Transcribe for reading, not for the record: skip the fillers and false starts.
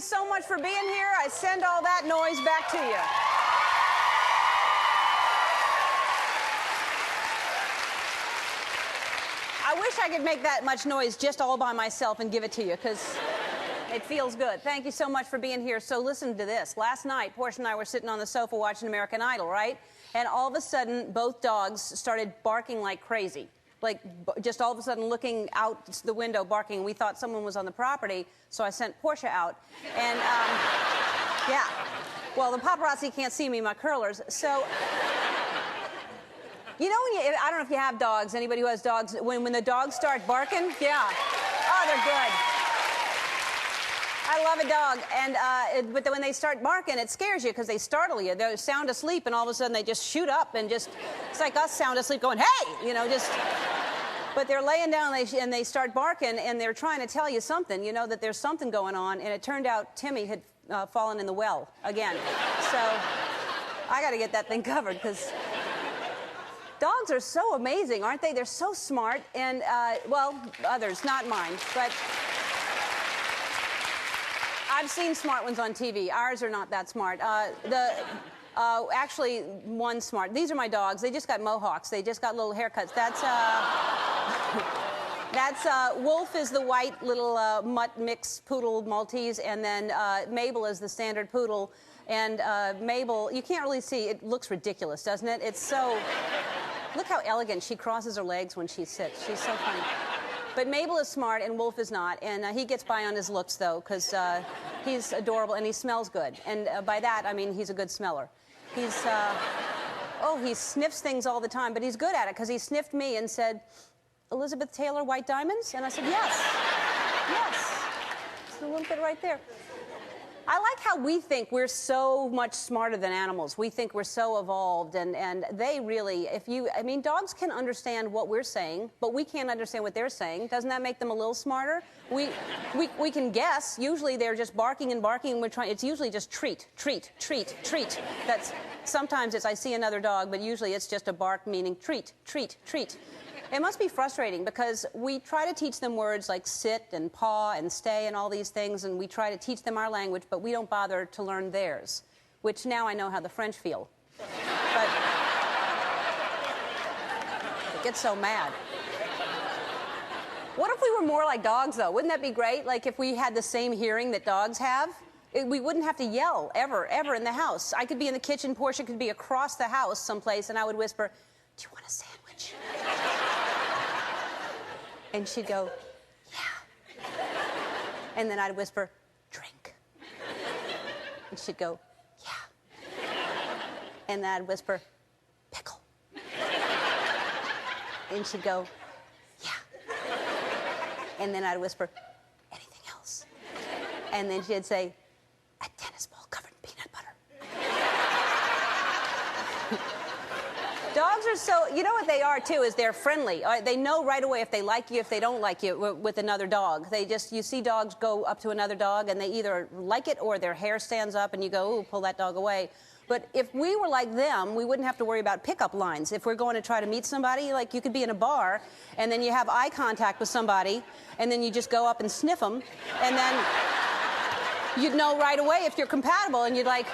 you so much for being here. I send all that noise back to you. I wish I could make that much noise just all by myself and give it to you, because it feels good. Thank you so much for being here. So listen to this. Last night, Portia and I were sitting on the sofa watching American Idol, right? And all of a sudden, both dogs started barking like crazy. Like, just all of a sudden looking out the window barking. We thought someone was on the property, so I sent Portia out. And, yeah. Well, the paparazzi can't see me, my curlers. So, you know when you, I don't know if you have dogs, anybody who has dogs, when the dogs start barking, yeah. Oh, they're good. I love a dog, and but when they start barking, it scares you because they startle you. They're sound asleep, and all of a sudden they just shoot up and just, it's like us sound asleep going, hey, you know, just. But they're laying down and they start barking, and they're trying to tell you something, you know, that there's something going on, and it turned out Timmy had fallen in the well again. So I got to get that thing covered, because dogs are so amazing, aren't they? They're so smart, and, well, others, not mine, but I've seen smart ones on TV. Ours are not that smart. Actually, one smart. These are my dogs. They just got mohawks. They just got little haircuts. Wolf is the white little mutt mix poodle Maltese, and then Mabel is the standard poodle. And Mabel, you can't really see. It looks ridiculous, doesn't it? It's so. Look how elegant she crosses her legs when she sits. She's so funny. But Mabel is smart and Wolf is not, and he gets by on his looks, though, because he's adorable and he smells good. And by that, I mean he's a good smeller. He's, he sniffs things all the time, but he's good at it, because he sniffed me and said, Elizabeth Taylor, White Diamonds? And I said, yes, yes. It's a little bit right there. I like how we think we're so much smarter than animals. We think we're so evolved, and they really, I mean, dogs can understand what we're saying, but we can't understand what they're saying. Doesn't that make them a little smarter? We can guess. Usually they're just barking and barking, and it's usually just treat, treat, treat, treat. Sometimes it's I see another dog, but usually it's just a bark meaning treat, treat, treat. It must be frustrating, because we try to teach them words like sit and paw and stay and all these things, and we try to teach them our language, but we don't bother to learn theirs, which now I know how the French feel. But it gets so mad. What if we were more like dogs, though? Wouldn't that be great? Like if we had the same hearing that dogs have? We wouldn't have to yell ever in the house. I could be in the kitchen, Portia could be across the house someplace, and I would whisper, do you want a sandwich? And she'd go, yeah. And then I'd whisper, drink. And she'd go, yeah. And then I'd whisper, pickle. And she'd go, yeah. And then I'd whisper, anything else? And then she'd say, a tennis ball covered in peanut butter. Dogs are so, you know what they are, too, is they're friendly. They know right away if they like you, if they don't like you with another dog. You see dogs go up to another dog, and they either like it or their hair stands up, and you go, ooh, pull that dog away. But if we were like them, we wouldn't have to worry about pickup lines. If we're going to try to meet somebody, like you could be in a bar, and then you have eye contact with somebody, and then you just go up and sniff them, and then you'd know right away if you're compatible, and you'd like,